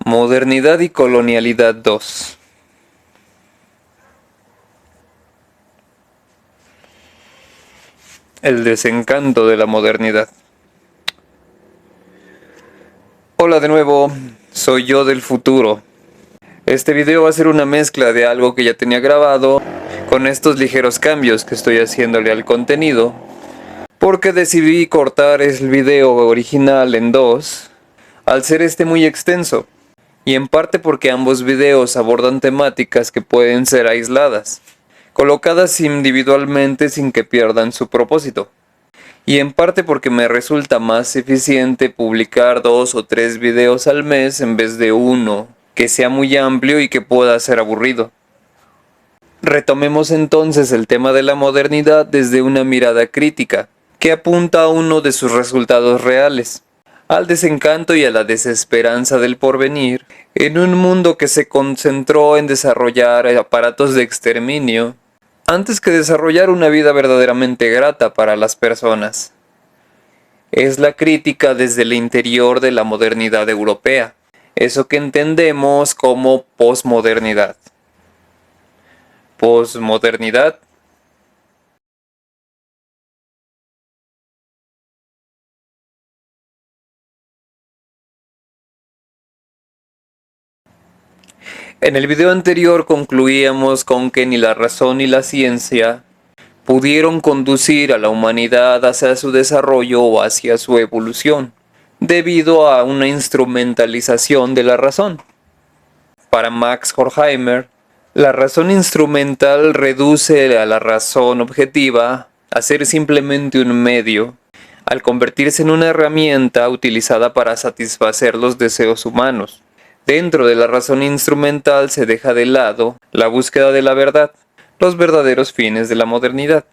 Modernidad y colonialidad 2. El desencanto de la modernidad. Hola de nuevo, soy yo del futuro. Este video va a ser una mezcla de algo que ya tenía grabado con estos ligeros cambios que estoy haciéndole al contenido, porque decidí cortar el video original en dos al ser este muy extenso, y en parte porque ambos videos abordan temáticas que pueden ser aisladas, colocadas individualmente sin que pierdan su propósito, y en parte porque me resulta más eficiente publicar 2 o 3 videos al mes en vez de uno, que sea muy amplio y que pueda ser aburrido. Retomemos entonces el tema de la modernidad desde una mirada crítica, que apunta a uno de sus resultados reales, al desencanto y a la desesperanza del porvenir, en un mundo que se concentró en desarrollar aparatos de exterminio, antes que desarrollar una vida verdaderamente grata para las personas. Es la crítica desde el interior de la modernidad europea, eso que entendemos como posmodernidad. Posmodernidad. En el video anterior concluíamos con que ni la razón ni la ciencia pudieron conducir a la humanidad hacia su desarrollo o hacia su evolución, debido a una instrumentalización de la razón. Para Max Horkheimer, la razón instrumental reduce a la razón objetiva a ser simplemente un medio, al convertirse en una herramienta utilizada para satisfacer los deseos humanos. Dentro de la razón instrumental se deja de lado la búsqueda de la verdad, los verdaderos fines de la modernidad,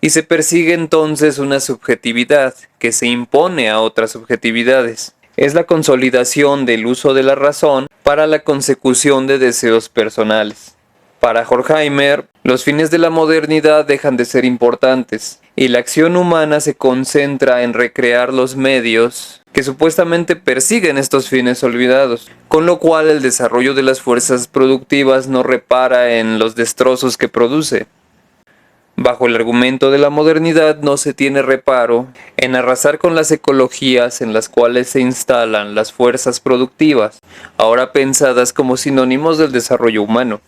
y se persigue entonces una subjetividad que se impone a otras subjetividades. Es la consolidación del uso de la razón para la consecución de deseos personales. Para Horkheimer, los fines de la modernidad dejan de ser importantes, y la acción humana se concentra en recrear los medios que supuestamente persiguen estos fines olvidados, con lo cual el desarrollo de las fuerzas productivas no repara en los destrozos que produce. Bajo el argumento de la modernidad no se tiene reparo en arrasar con las ecologías en las cuales se instalan las fuerzas productivas, ahora pensadas como sinónimos del desarrollo humano.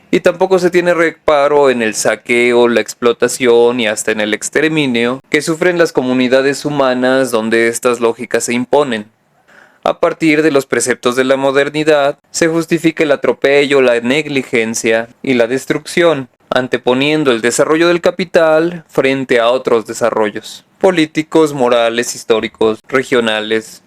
Y tampoco se tiene reparo en el saqueo, la explotación y hasta en el exterminio que sufren las comunidades humanas donde estas lógicas se imponen. A partir de los preceptos de la modernidad, se justifica el atropello, la negligencia y la destrucción, anteponiendo el desarrollo del capital frente a otros desarrollos políticos, morales, históricos, regionales.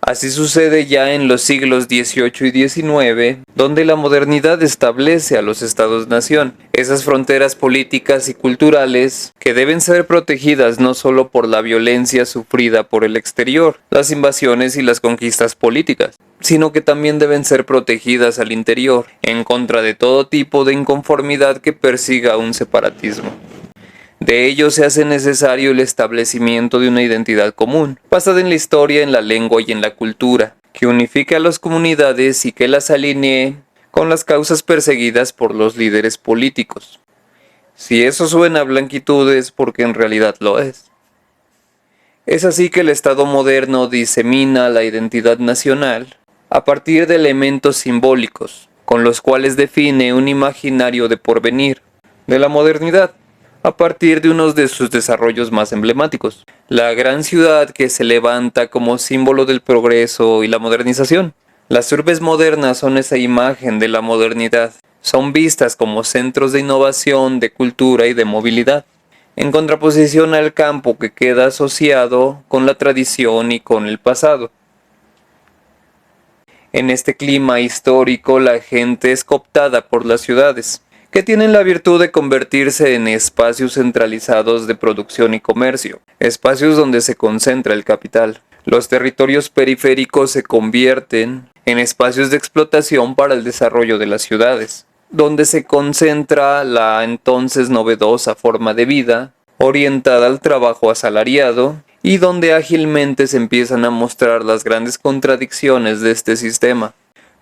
Así sucede ya en los siglos XVIII y XIX, donde la modernidad establece a los estados-nación, esas fronteras políticas y culturales que deben ser protegidas no solo por la violencia sufrida por el exterior, las invasiones y las conquistas políticas, sino que también deben ser protegidas al interior, en contra de todo tipo de inconformidad que persiga un separatismo. De ello se hace necesario el establecimiento de una identidad común, basada en la historia, en la lengua y en la cultura, que unifique a las comunidades y que las alinee con las causas perseguidas por los líderes políticos. Si eso suena a blanquitud es porque en realidad lo es. Es así que el Estado moderno disemina la identidad nacional a partir de elementos simbólicos, con los cuales define un imaginario de porvenir, de la modernidad, a partir de uno de sus desarrollos más emblemáticos, la gran ciudad que se levanta como símbolo del progreso y la modernización. Las urbes modernas son esa imagen de la modernidad, son vistas como centros de innovación, de cultura y de movilidad, en contraposición al campo que queda asociado con la tradición y con el pasado. En este clima histórico la gente es cooptada por las ciudades, que tienen la virtud de convertirse en espacios centralizados de producción y comercio, espacios donde se concentra el capital. Los territorios periféricos se convierten en espacios de explotación para el desarrollo de las ciudades, donde se concentra la entonces novedosa forma de vida, orientada al trabajo asalariado y donde ágilmente se empiezan a mostrar las grandes contradicciones de este sistema,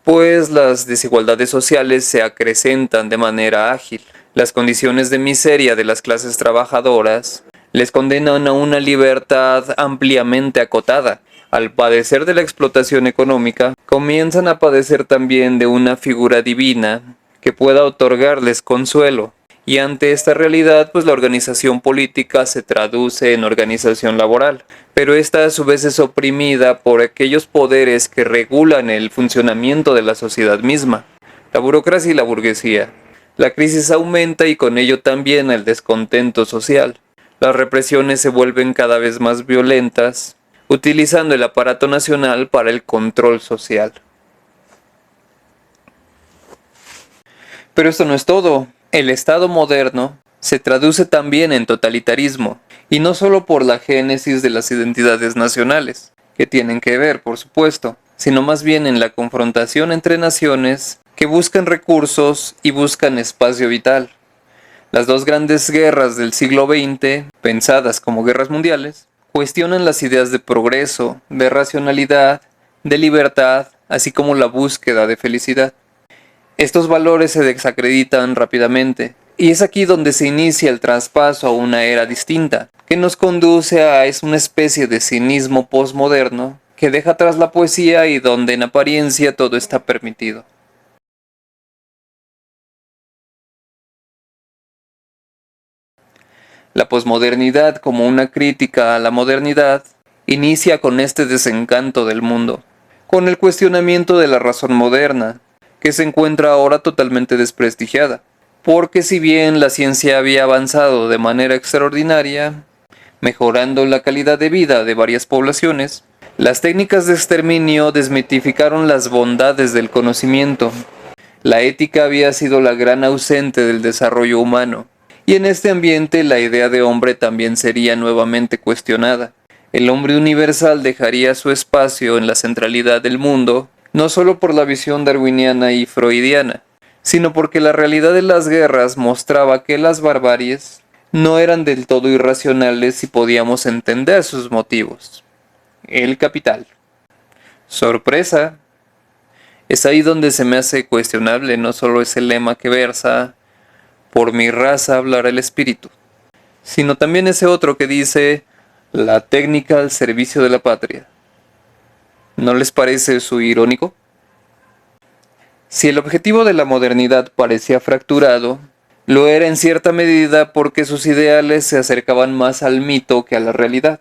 pues las desigualdades sociales se acrecentan de manera ágil. Las condiciones de miseria de las clases trabajadoras les condenan a una libertad ampliamente acotada. Al padecer de la explotación económica, comienzan a padecer también de una figura divina que pueda otorgarles consuelo. Y ante esta realidad, pues la organización política se traduce en organización laboral. Pero esta a su vez es oprimida por aquellos poderes que regulan el funcionamiento de la sociedad misma, la burocracia y la burguesía. La crisis aumenta y con ello también el descontento social. Las represiones se vuelven cada vez más violentas, utilizando el aparato nacional para el control social. Pero esto no es todo. El Estado moderno se traduce también en totalitarismo, y no solo por la génesis de las identidades nacionales, que tienen que ver, por supuesto, sino más bien en la confrontación entre naciones que buscan recursos y buscan espacio vital. Las dos grandes guerras del siglo XX, pensadas como guerras mundiales, cuestionan las ideas de progreso, de racionalidad, de libertad, así como la búsqueda de felicidad. Estos valores se desacreditan rápidamente, y es aquí donde se inicia el traspaso a una era distinta, que nos conduce a una especie de cinismo postmoderno que deja atrás la poesía y donde en apariencia todo está permitido. La posmodernidad, como una crítica a la modernidad, inicia con este desencanto del mundo, con el cuestionamiento de la razón moderna, que se encuentra ahora totalmente desprestigiada, porque si bien la ciencia había avanzado de manera extraordinaria, mejorando la calidad de vida de varias poblaciones, las técnicas de exterminio desmitificaron las bondades del conocimiento. La ética había sido la gran ausente del desarrollo humano, y en este ambiente la idea de hombre también sería nuevamente cuestionada. El hombre universal dejaría su espacio en la centralidad del mundo, no solo por la visión darwiniana y freudiana, sino porque la realidad de las guerras mostraba que las barbaries no eran del todo irracionales si podíamos entender sus motivos. El capital. Sorpresa. Es ahí donde se me hace cuestionable no solo ese lema que versa "por mi raza hablará el espíritu", sino también ese otro que dice "la técnica al servicio de la patria". ¿No les parece eso irónico? Si el objetivo de la modernidad parecía fracturado, lo era en cierta medida porque sus ideales se acercaban más al mito que a la realidad.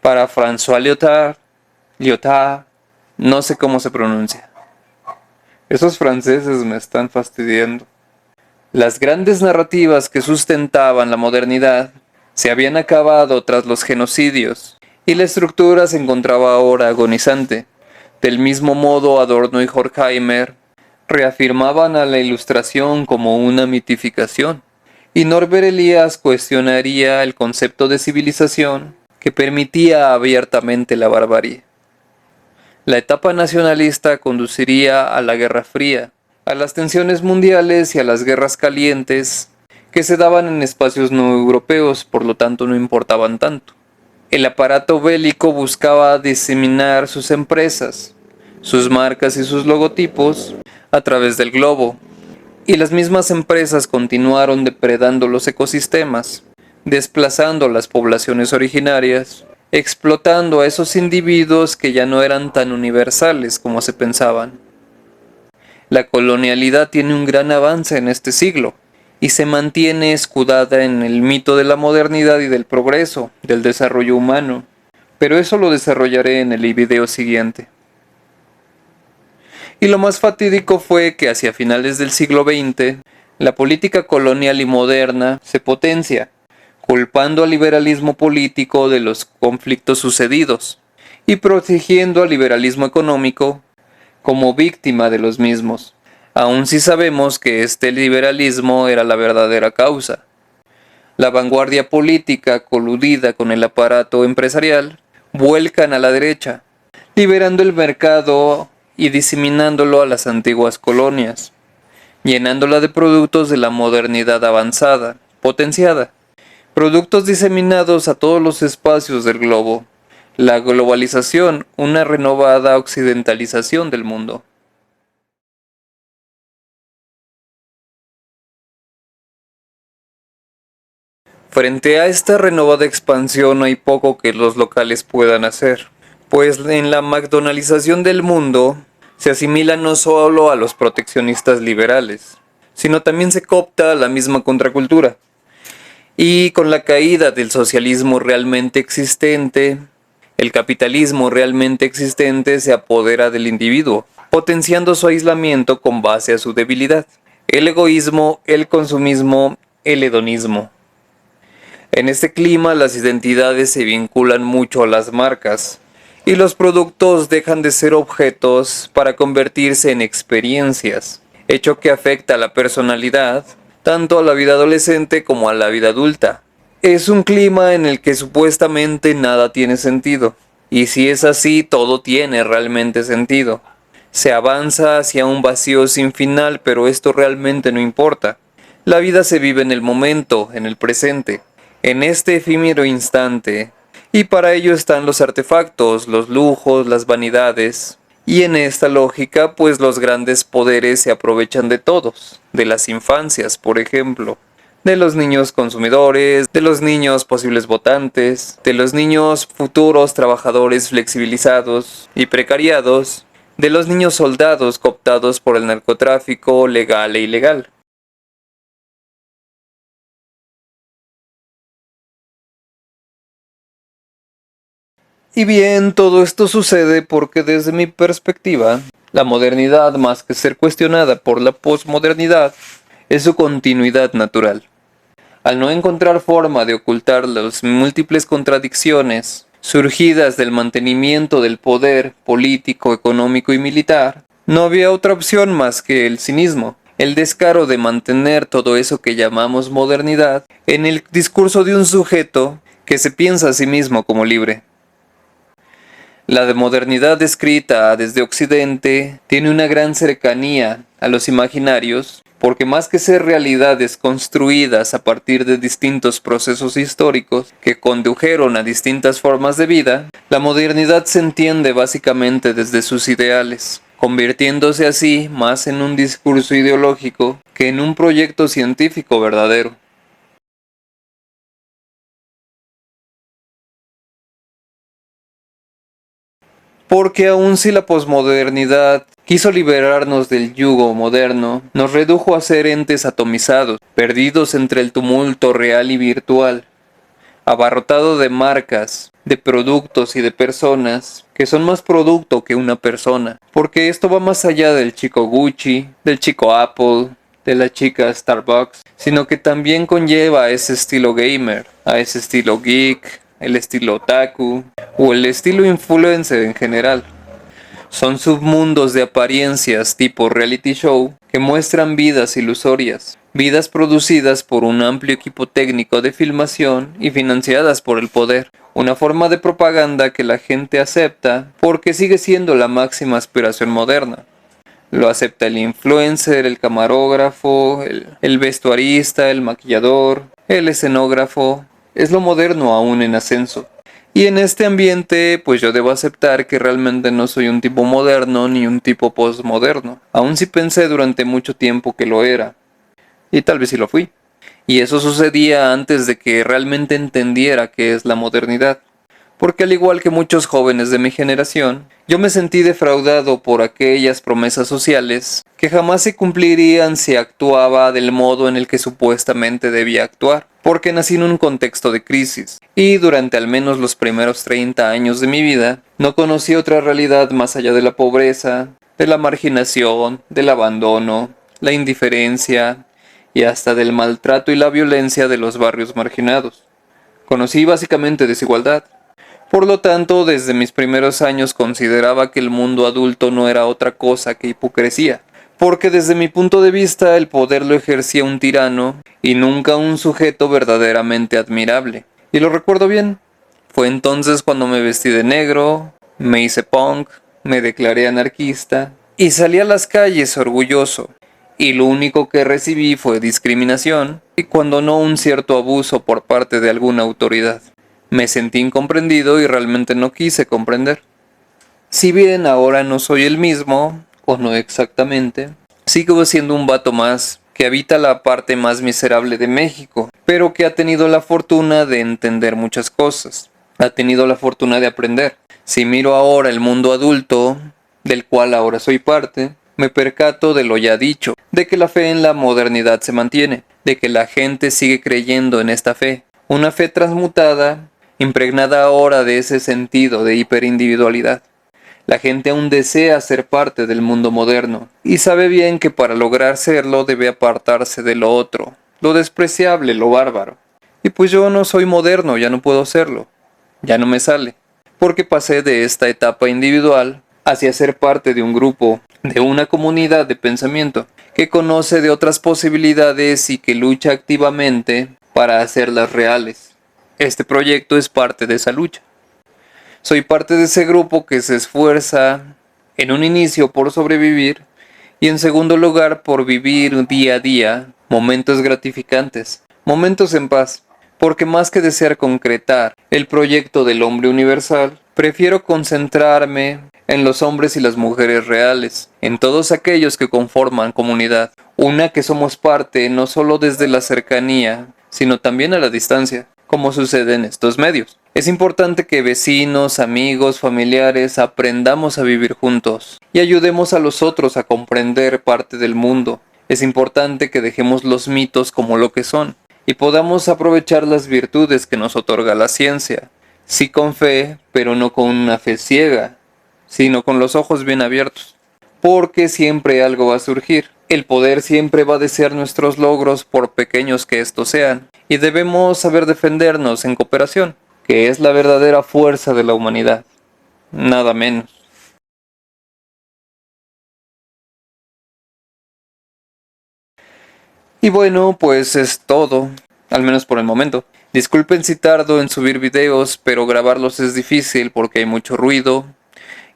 Para François Lyotard, no sé cómo se pronuncia. Esos franceses me están fastidiando. Las grandes narrativas que sustentaban la modernidad se habían acabado tras los genocidios, y la estructura se encontraba ahora agonizante. Del mismo modo, Adorno y Horkheimer reafirmaban a la Ilustración como una mitificación, y Norbert Elias cuestionaría el concepto de civilización que permitía abiertamente la barbarie. La etapa nacionalista conduciría a la Guerra Fría, a las tensiones mundiales y a las guerras calientes que se daban en espacios no europeos, por lo tanto no importaban tanto. El aparato bélico buscaba diseminar sus empresas, sus marcas y sus logotipos a través del globo, y las mismas empresas continuaron depredando los ecosistemas, desplazando las poblaciones originarias, explotando a esos individuos que ya no eran tan universales como se pensaban. La colonialidad tiene un gran avance en este siglo, y se mantiene escudada en el mito de la modernidad y del progreso, del desarrollo humano, pero eso lo desarrollaré en el video siguiente. Y lo más fatídico fue que hacia finales del siglo XX, la política colonial y moderna se potencia, culpando al liberalismo político de los conflictos sucedidos, y protegiendo al liberalismo económico como víctima de los mismos, aun si sabemos que este liberalismo era la verdadera causa. La vanguardia política, coludida con el aparato empresarial, vuelcan a la derecha, liberando el mercado y diseminándolo a las antiguas colonias, llenándola de productos de la modernidad avanzada, potenciada, productos diseminados a todos los espacios del globo. La globalización, una renovada occidentalización del mundo. Frente a esta renovada expansión hay poco que los locales puedan hacer, pues en la McDonaldización del mundo se asimila no solo a los proteccionistas liberales, sino también se coopta a la misma contracultura. Y con la caída del socialismo realmente existente, el capitalismo realmente existente se apodera del individuo, potenciando su aislamiento con base a su debilidad, el egoísmo, el consumismo, el hedonismo. En este clima las identidades se vinculan mucho a las marcas y los productos dejan de ser objetos para convertirse en experiencias, hecho que afecta a la personalidad, tanto a la vida adolescente como a la vida adulta. Es un clima en el que supuestamente nada tiene sentido, y si es así, todo tiene realmente sentido. Se avanza hacia un vacío sin final, pero esto realmente no importa. La vida se vive en el momento, en el presente, en este efímero instante, y para ello están los artefactos, los lujos, las vanidades. Y en esta lógica, pues los grandes poderes se aprovechan de todos, de las infancias, por ejemplo, de los niños consumidores, de los niños posibles votantes, de los niños futuros trabajadores flexibilizados y precariados, de los niños soldados cooptados por el narcotráfico legal e ilegal. Y bien, todo esto sucede porque desde mi perspectiva, la modernidad, más que ser cuestionada por la posmodernidad, es su continuidad natural. Al no encontrar forma de ocultar las múltiples contradicciones surgidas del mantenimiento del poder político, económico y militar, no había otra opción más que el cinismo, el descaro de mantener todo eso que llamamos modernidad en el discurso de un sujeto que se piensa a sí mismo como libre. La de modernidad descrita desde Occidente tiene una gran cercanía a los imaginarios, porque más que ser realidades construidas a partir de distintos procesos históricos que condujeron a distintas formas de vida, la modernidad se entiende básicamente desde sus ideales, convirtiéndose así más en un discurso ideológico que en un proyecto científico verdadero. Porque aun si la posmodernidad quiso liberarnos del yugo moderno, nos redujo a ser entes atomizados, perdidos entre el tumulto real y virtual, abarrotado de marcas, de productos y de personas que son más producto que una persona, porque esto va más allá del chico Gucci, del chico Apple, de la chica Starbucks, sino que también conlleva a ese estilo gamer, a ese estilo geek, el estilo otaku o el estilo influencer en general. Son submundos de apariencias tipo reality show que muestran vidas ilusorias, vidas producidas por un amplio equipo técnico de filmación y financiadas por el poder. Una forma de propaganda que la gente acepta porque sigue siendo la máxima aspiración moderna. Lo acepta el influencer, el camarógrafo, el vestuarista, el maquillador, el escenógrafo. Es lo moderno aún en ascenso. Y en este ambiente, pues yo debo aceptar que realmente no soy un tipo moderno ni un tipo postmoderno. Aun si pensé durante mucho tiempo que lo era. Y tal vez sí lo fui. Y eso sucedía antes de que realmente entendiera qué es la modernidad. Porque al igual que muchos jóvenes de mi generación, yo me sentí defraudado por aquellas promesas sociales que jamás se cumplirían si actuaba del modo en el que supuestamente debía actuar, porque nací en un contexto de crisis, y durante al menos los primeros 30 años de mi vida, no conocí otra realidad más allá de la pobreza, de la marginación, del abandono, la indiferencia, y hasta del maltrato y la violencia de los barrios marginados. Conocí básicamente desigualdad. Por lo tanto, desde mis primeros años consideraba que el mundo adulto no era otra cosa que hipocresía, porque desde mi punto de vista el poder lo ejercía un tirano y nunca un sujeto verdaderamente admirable. Y lo recuerdo bien. Fue entonces cuando me vestí de negro, me hice punk, me declaré anarquista y salí a las calles orgulloso. y lo único que recibí fue discriminación y cuando no un cierto abuso por parte de alguna autoridad. Me sentí incomprendido y realmente no quise comprender. Si bien ahora no soy el mismo, o no exactamente, sigo siendo un vato más que habita la parte más miserable de México, pero que ha tenido la fortuna de entender muchas cosas. Ha tenido la fortuna de aprender. Si miro ahora el mundo adulto, del cual ahora soy parte, me percato de lo ya dicho, de que la fe en la modernidad se mantiene, de que la gente sigue creyendo en esta fe, una fe transmutada, impregnada ahora de ese sentido de hiperindividualidad. La gente aún desea ser parte del mundo moderno, y sabe bien que para lograr serlo debe apartarse de lo otro, lo despreciable, lo bárbaro. Y pues yo no soy moderno, ya no puedo serlo, ya no me sale, porque pasé de esta etapa individual hacia ser parte de un grupo, de una comunidad de pensamiento, que conoce de otras posibilidades y que lucha activamente para hacerlas reales. Este proyecto es parte de esa lucha. Soy parte de ese grupo que se esfuerza en un inicio por sobrevivir y en segundo lugar por vivir día a día momentos gratificantes, momentos en paz, porque más que desear concretar el proyecto del hombre universal, prefiero concentrarme en los hombres y las mujeres reales, en todos aquellos que conforman comunidad, una que somos parte no solo desde la cercanía, sino también a la distancia, como sucede en estos medios. Es importante que vecinos, amigos, familiares aprendamos a vivir juntos y ayudemos a los otros a comprender parte del mundo. Es importante que dejemos los mitos como lo que son y podamos aprovechar las virtudes que nos otorga la ciencia. Sí con fe, pero no con una fe ciega, sino con los ojos bien abiertos. Porque siempre algo va a surgir. El poder siempre va a desear nuestros logros por pequeños que estos sean, y debemos saber defendernos en cooperación, que es la verdadera fuerza de la humanidad, nada menos. Y bueno, pues es todo, al menos por el momento. Disculpen si tardo en subir videos, pero grabarlos es difícil porque hay mucho ruido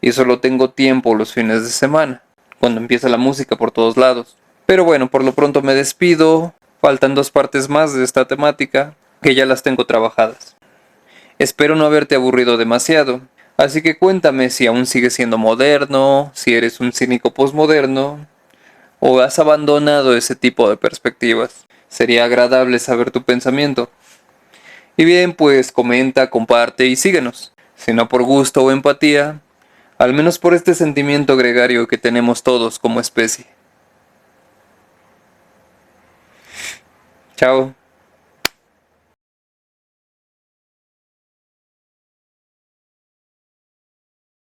y solo tengo tiempo los fines de semana, cuando empieza la música por todos lados. Pero bueno, por lo pronto me despido, faltan 2 partes más de esta temática, que ya las tengo trabajadas. Espero no haberte aburrido demasiado, así que cuéntame si aún sigues siendo moderno, si eres un cínico posmoderno, o has abandonado ese tipo de perspectivas. Sería agradable saber tu pensamiento. Y bien, pues comenta, comparte y síguenos. Si no por gusto o empatía, al menos por este sentimiento gregario que tenemos todos como especie. Chao.